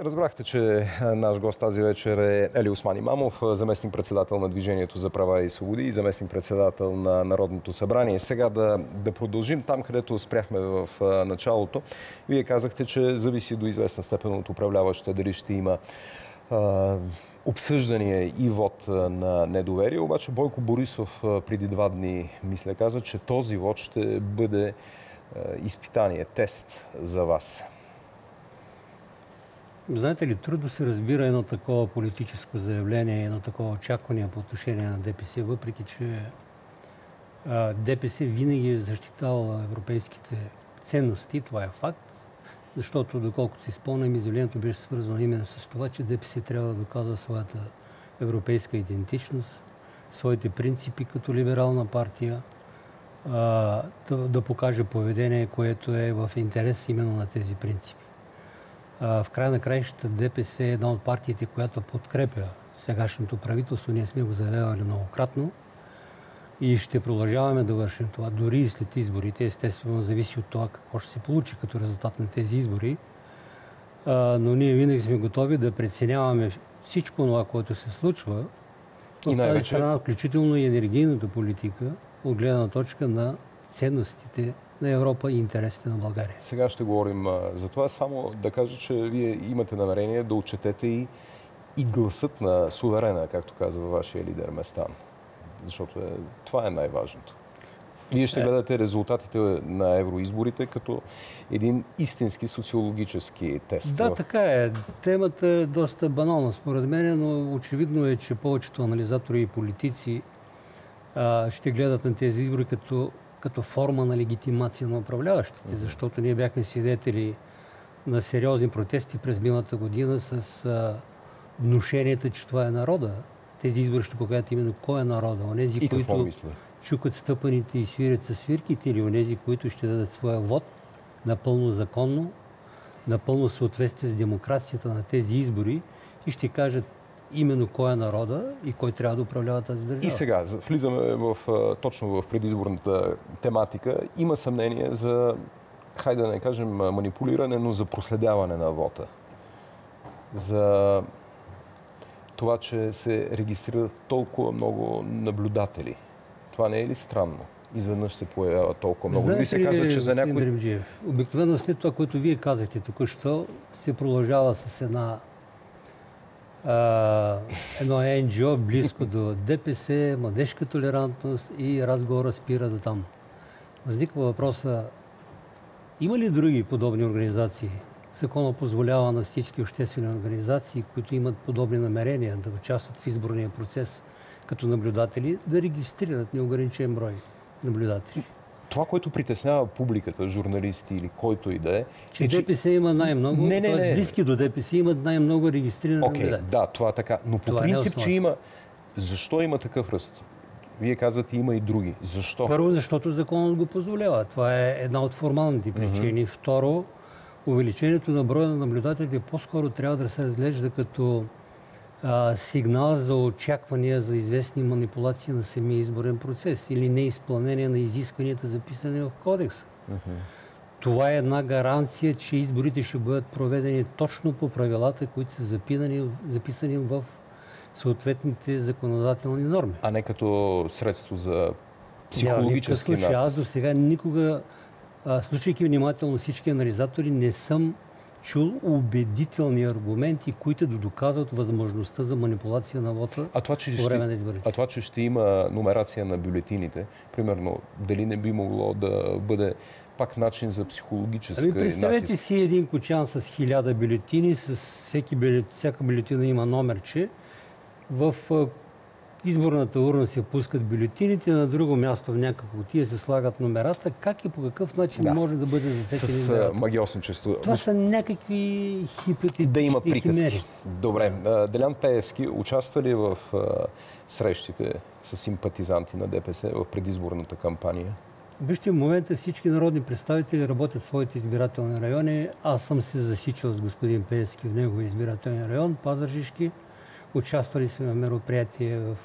Разбрахте, че наш гост тази вечер е Алиосман Имамов, заместник-председател на Движението за права и свободи и заместник-председател на Народното събрание. Сега да продължим там, където спряхме в началото. Вие казахте, че зависи до известна степен от управляващите дали ще има обсъждане и вод на недоверие. Обаче Бойко Борисов преди 2 дни, мисля, каза, че този вод ще бъде изпитание, тест за вас. Знаете ли, трудно се разбира едно такова политическо заявление, едно такова очакване по отношение на ДПС, въпреки че ДПС винаги е защитавала европейските ценности, това е факт, защото, доколкото си спомням, изявлението беше свързано именно с това, че ДПС трябва да доказва своята европейска идентичност, своите принципи като либерална партия, да покаже поведение, което е в интерес именно на тези принципи. В края на краищата ДПС е една от партиите, която подкрепя сегашното правителство. Ние сме го заявявали многократно и ще продължаваме да вършим това, дори и след изборите. Естествено, зависи от това какво ще се получи като резултат на тези избори. Но ние винаги сме готови да преценяваме всичко това, което се случва в тази страна, включително и енергийната политика, от гледна точка на ценностите на Европа и интересите на България. Сега ще говорим за това. Само да кажа, че вие имате намерение да отчетете и гласът на суверена, както казва вашия лидер Местан. Защото това е най-важното. Вие ще гледате резултатите на евроизборите като един истински социологически тест. Да, така е. Темата е доста банална според мен, но очевидно е, че повечето анализатори и политици ще гледат на тези избори като форма на легитимация на управляващите, защото ние бяхме свидетели на сериозни протести през миналата година с внушенията, че това е народа. Тези избори ще покажат именно кой е народа. Онези, които чукат стъпаните и свирят със свирките, или онези, които ще дадат своя вод напълно законно, напълно в съответствие с демокрацията на тези избори и ще кажат именно кой е народа и кой трябва да управлява тази държава. И сега влизаме точно в предизборната тематика. Има съмнение за, хайде да не кажем манипулиране, но за проследяване на вота. За това, че се регистрират толкова много наблюдатели. Това не е ли странно? Изведнъж се появява толкова много. Знаете се казва, че за някой... Обикновено след това, което вие казахте току-що, се продължава с едно НГО близко до ДПС, младежка толерантност и разговора спира до там. Възниква въпроса, има ли други подобни организации? Законът позволява на всички обществени организации, които имат подобни намерения да участват в изборния процес като наблюдатели, да регистрират неограничен брой наблюдатели. Това, което притеснява публиката, журналисти или който и да е... Че ДПС има най-много, т.е. близки до ДПС имат най-много регистрирани наблюдатели. Да, това е така. Но по принцип, че има... Защо има такъв ръст? Вие казвате, има и други. Защо? Първо, защото законът го позволява. Това е една от формалните причини. Второ, увеличението на броя на наблюдателите по-скоро трябва да се разглежда като сигнал за очаквания за известни манипулации на самия изборен процес или неизпълнение на изискванията, записани в кодекса. Това е една гаранция, че изборите ще бъдат проведени точно по правилата, които са записани в съответните законодателни норми. А не като средство за психологически натиск. Аз до сега никога, слушайки внимателно всички анализатори, не съм чул убедителни аргументи, които да доказват възможността за манипулация на вота по време на изборите. А това, че ще има номерация на бюлетините, примерно, дали не би могло да бъде пак начин за психологическа натиск? Представете си един кочан с 1000 бюлетини, всяка бюлетина има номерче. В изборната урна се пускат бюлетините, на друго място в някаква кутия се слагат номерата. Как и по какъв начин може да бъде засечен с магиосничество? Това са някакви хипотетични да има приказки. химери. Добре. Делян Пеевски участва ли в срещите с симпатизанти на ДПС в предизборната кампания? Вижте, в момента всички народни представители работят в своите избирателни райони. Аз съм се засичал с господин Пеевски в неговия избирателен район, Пазарджишки. Участвали сме в мероприятия в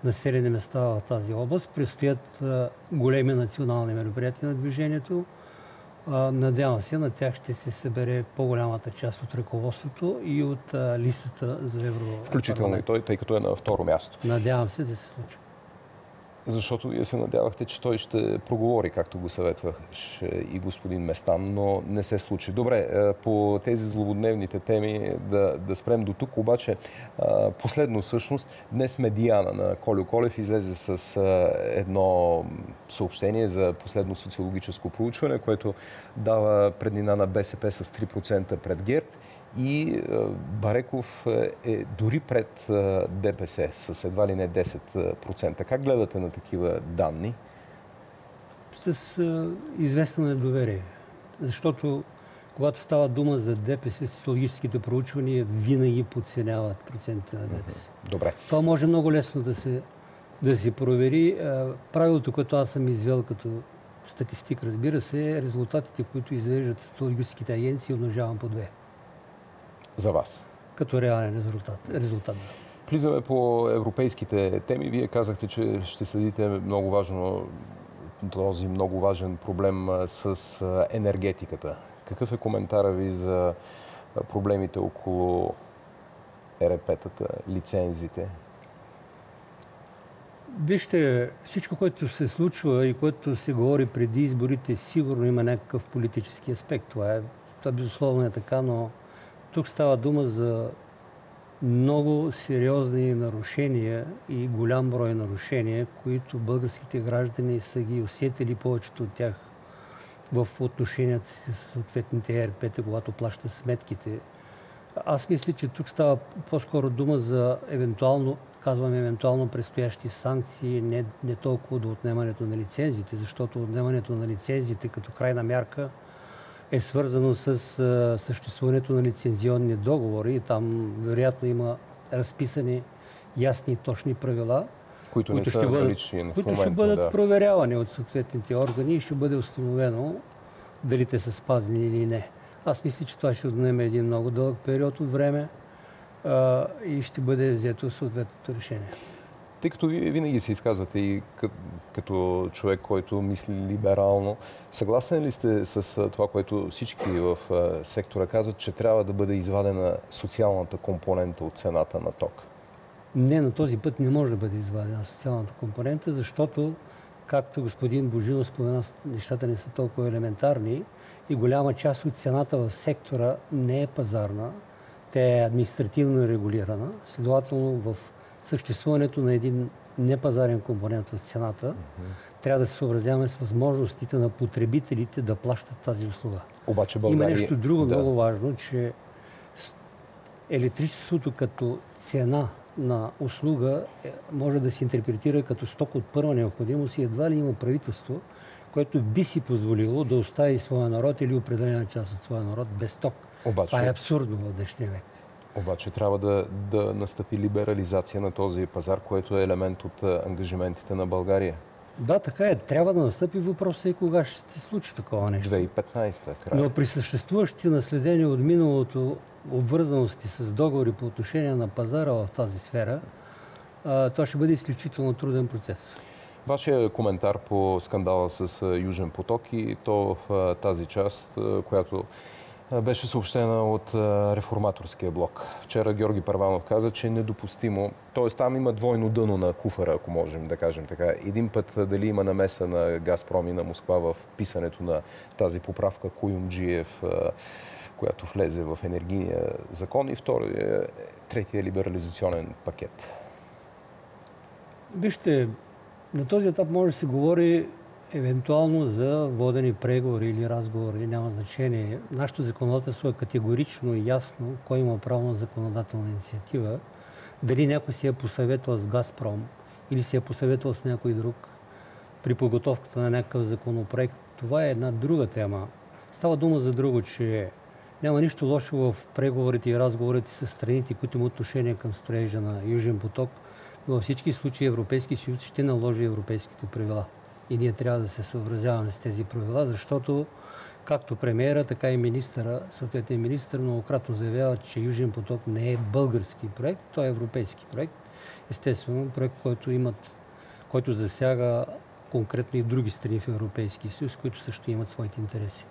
населени места в тази област. Предстоят големи национални мероприятия на движението. Надявам се, на тях ще се събере по-голямата част от ръководството и от листата за Европарламент. Включително и той, тъй като е на второ място. Надявам се да се случи. Защото вие се надявахте, че той ще проговори, както го съветваше и господин Местан, но не се случи. Добре, по тези злободневните теми да спрем до тук, обаче последно всъщност днес Медиана на Кольо Колев излезе с едно съобщение за последно социологическо проучване, което дава преднина на БСП с 3% пред ГЕРБ. И Бареков е дори пред ДПС с едва ли не 10%. Как гледате на такива данни? С известно недоверие. Защото когато става дума за ДПС, социологическите проучвания винаги подценяват процентите на ДПС. Добре. Това може много лесно да се провери. Правилото, което аз съм извел като статистик, разбира се, резултатите, които извеждат социологическите агенции, умножавам по 2. За вас? Като реален резултат. Влизаме по европейските теми. Вие казахте, че ще следите този много важен проблем с енергетиката. Какъв е коментара ви за проблемите около ЕРП-тата, лицензите? Вижте, всичко, което се случва и което се говори преди изборите, сигурно има някакъв политически аспект. Това безусловно е така, но тук става дума за много сериозни нарушения и голям брой нарушения, които българските граждани са ги усетили, повечето от тях, в отношенията си с съответните ЕРП-та, когато плащат сметките. Аз мисля, че тук става по-скоро дума за евентуално предстоящи санкции, не толкова до отнемането на лицензите, защото отнемането на лицензите като крайна мярка е свързано с съществуването на лицензионни договори и там вероятно има разписани ясни и точни правила, които не са налични в момента. Които ще бъдат проверявани от съответните органи и ще бъде установено дали те са спазени или не. Аз мисля, че това ще отнеме един много дълъг период от време и ще бъде взето съответното решение. Тъй като вие винаги се изказвате и като човек, който мисли либерално, съгласен ли сте с това, което всички в сектора казват, че трябва да бъде извадена социалната компонента от цената на ток? Не, на този път не може да бъде извадена социалната компонента, защото, както господин Божинов спомена, нещата не са толкова елементарни и голяма част от цената в сектора не е пазарна, тя е административно регулирана. Следователно, в съществуването на един непазарен компонент в цената, трябва да се съобразяваме с възможностите на потребителите да плащат тази услуга. Обаче България... Има нещо друго много важно, че електричеството като цена на услуга може да се интерпретира като сток от първа необходимост и едва ли има правителство, което би си позволило да остави своя народ или определена част от своя народ без ток. Това е абсурдно в днешния век. Обаче трябва да настъпи либерализация на този пазар, което е елемент от ангажиментите на България. Да, така е. Трябва да настъпи. Въпросът и кога ще се случи такова нещо. 2015-та края. Но при съществуващите наследени от миналото обвързаности с договори по отношение на пазара в тази сфера, това ще бъде изключително труден процес. Вашия коментар по скандала с Южен поток и то в тази част, която беше съобщена от Реформаторския блок. Вчера Георги Първанов каза, че е недопустимо. Т.е. там има двойно дъно на куфара, ако можем да кажем така. Един път дали има намеса на Газпром и на Москва в писането на тази поправка Куюмджиев, която влезе в енергийния закон, и третия либерализационен пакет. Вижте, на този етап може да се говори евентуално за водени преговори или разговори, няма значение. Нашето законодателство е категорично и ясно кой има право на законодателна инициатива. Дали някой се е посъветвал с Газпром или се е посъветвал с някой друг при подготовката на някакъв законопроект, това е една друга тема. Става дума за друго, че няма нищо лошо в преговорите и разговорите с страните, които имат отношение към строежа на Южен поток. Във всички случаи Европейски съюз ще наложи европейските правила. И ние трябва да се съобразяваме с тези правила, защото както премиера, така и министъра, съответният министър многократно заявява, че Южен поток не е български проект, той е европейски проект. Естествено, проект, който засяга конкретно и други страни в Европейския съюз, които също имат своите интереси.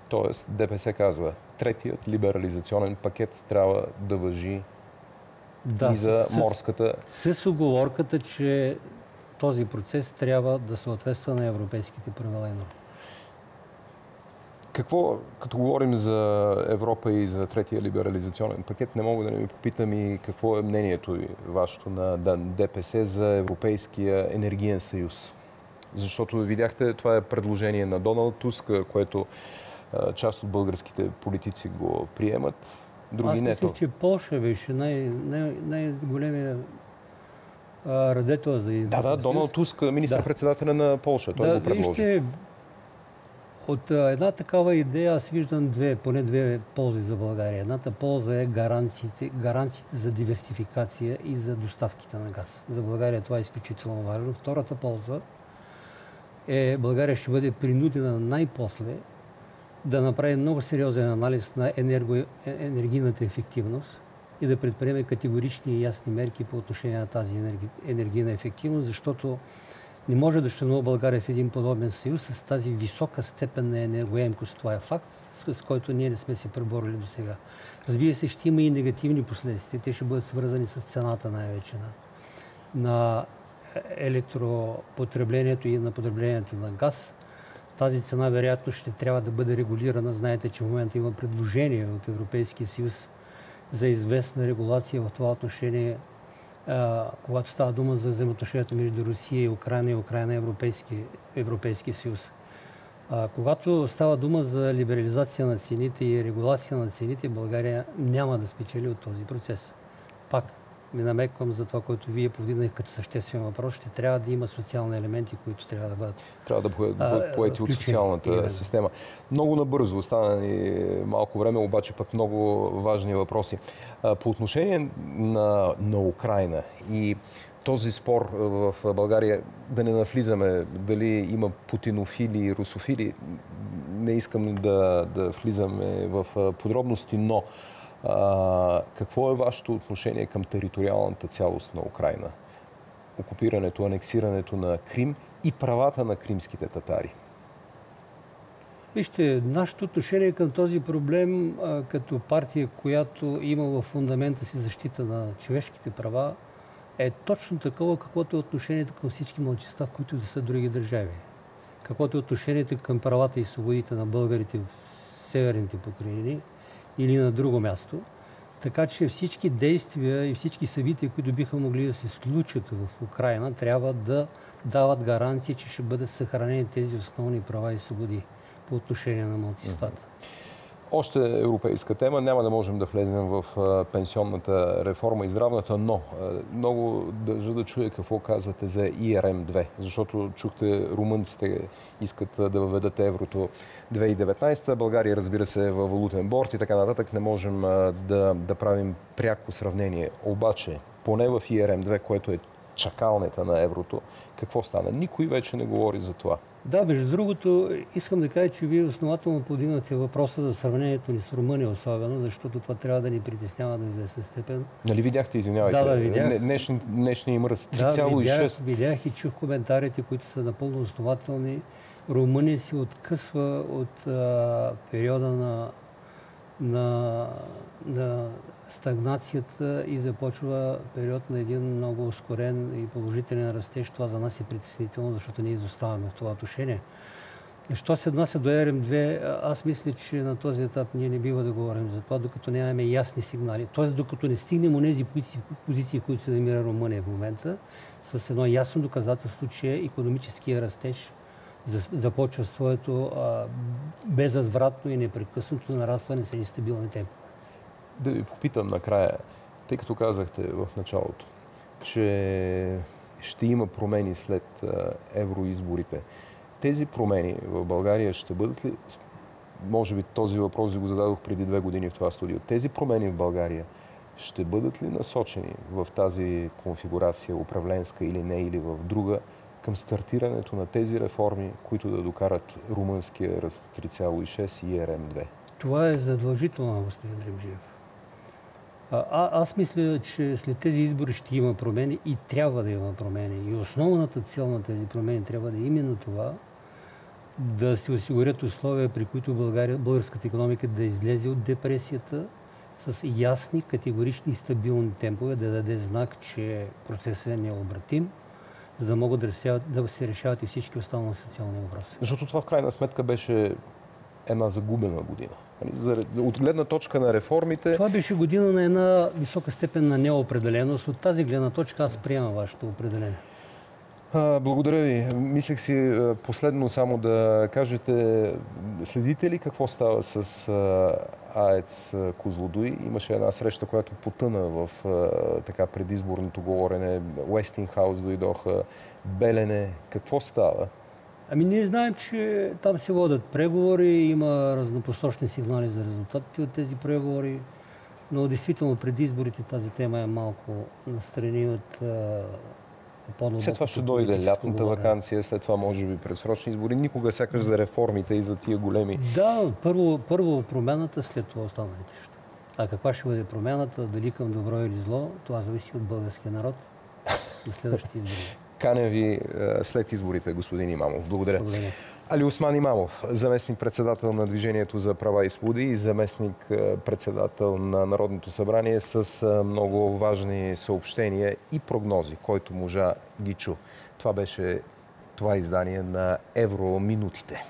Тоест ДПС казва, третият либерализационен пакет трябва да важи и за морската... С уговорката, че този процес трябва да съответства на европейските правила и норми. Какво, като говорим за Европа и за третия либерализационен пакет, не мога да не ви попитам и какво е мнението вашето на ДПС за Европейския енергиен съюз? Защото видяхте, това е предложение на Доналд Туск, което част от българските политици го приемат, други не. Аз мисля, че Полша беше най-големия радетел за Европейския съюз. Доналд Туск, министър-председателя на Полша, той го предложи. Вижте, от една такава идея аз виждам поне две ползи за България. Едната полза е гаранциите за диверсификация и за доставките на газ. За България това е изключително важно. Втората полза е България ще бъде принудена най-после да направи много сериозен анализ на енергийната ефективност и да предприеме категорични и ясни мерки по отношение на тази енергийна ефективност, защото не може да членува България в един подобен съюз с тази висока степен на енергоемкост. Това е факт, с който ние не сме се преборили до сега. Разбира се, ще има и негативни последствия. Те ще бъдат свързани с цената най-вече на електропотреблението и на потреблението на газ. Тази цена вероятно ще трябва да бъде регулирана. Знаете, че в момента има предложение от Европейския съюз за известна регулация в това отношение, когато става дума за взаимоотношенията между Русия и Украина Европейския съюз. Когато става дума за либерализация на цените и регулация на цените, България няма да спечели от този процес. Пак ми намеквам за това, което вие повдигнахте като съществен въпрос. Ще трябва да има социални елементи, които трябва да бъдат поети от социалната система. Много набързо остана ни малко време, обаче пък много важни въпроси. По отношение на Украйна и този спор в България, да не навлизаме дали има путинофили и русофили, не искам да влизаме в подробности, но какво е вашето отношение към териториалната цялост на Украйна? Окупирането, анексирането на Крим и правата на кримските татари? Вижте, нашето отношение към този проблем като партия, която има в фундамента си защита на човешките права, е точно такова, каквото е отношението към всички малцинства, в които да са други държави. Каквото е отношението към правата и свободите на българите в северните покрайнини или на друго място. Така че всички действия и всички събития, които биха могли да се случат в Украйна, трябва да дават гаранции, че ще бъдат съхранени тези основни права и свободи по отношение на малцинствата. Още европейска тема. Няма да можем да влезем в пенсионната реформа и здравната, но много държа да чуя какво казвате за ИРМ-2, защото чухте, румънците искат да въведат еврото 2019. България, разбира се, е във валутен борд и така нататък. Не можем да правим пряко сравнение. Обаче, поне в ИРМ-2, което е чакалнята на еврото, какво стана? Никой вече не говори за това. Да, между другото, искам да кажа, че вие основателно подигнахте въпроса за сравнението ни с Румъния особено, защото това трябва да ни притеснява до известна степен. Нали видяхте, извинявайте? Да, видях. Днешния им ръст 3,6. Да, видях и чух коментарите, които са напълно основателни. Румъния се откъсва от периода на стагнацията и започва период на един много ускорен и положителен растеж. Това за нас е притеснително, защото ние изоставаме в това отношение. Що се отнася до РМ2, аз мисля, че на този етап ние не бива да говорим за това, докато нямаме ясни сигнали. Тоест, докато не стигнем онези позиции, в които се намира Румъния в момента, с едно ясно доказателство, че икономическия растеж започва своето безвъзвратно и непрекъснато нарастване с стабилни темпи. Да ви попитам накрая, тъй като казахте в началото, че ще има промени след евроизборите. Тези промени в България ще бъдат ли, може би този въпрос ви го зададох преди 2 години в това студио, тези промени в България ще бъдат ли насочени в тази конфигурация, управленска или не, или в друга, към стартирането на тези реформи, които да докарат румънския ръст 3,6 и РМ2? Това е задължително, господин Дремжиев. Аз мисля, че след тези избори ще има промени и трябва да има промени. И основната цел на тези промени трябва да е именно това да се осигурят условия, при които българската икономика да излезе от депресията с ясни, категорични и стабилни темпове, да даде знак, че процесът е необратим, за да могат да се решават и всички останали социални въпроси. Защото това в крайна сметка беше една загубена година. От гледна точка на реформите... Това беше година на една висока степен на неопределеност. От тази гледна точка аз приемам вашето определение. Благодаря ви. Мислех си последно само да кажете, следите ли какво става с АЕЦ Козлодуй? Имаше една среща, която потъна в така предизборното говорене. Уестингхаус дойдоха, Белене. Какво става? Ами ние знаем, че там се водят преговори, има разнопосочни сигнали за резултатите от тези преговори, но действително преди изборите тази тема е малко настрани от след това ще дойде лятната ваканция, след това може би предсрочни избори. Никога сякаш за реформите и за тия големи... Да, първо промяната, след това останалите. А каква ще бъде промяната, дали към добро или зло, това зависи от българския народ на следващите избори. Каня ви след изборите, господин Имамов. Благодаря. Благодаря. Алиосман Имамов, заместник-председател на Движението за права и свободи и заместник-председател на Народното събрание с много важни съобщения и прогнози, който можа ги чу. Това беше това издание на Евроминутите.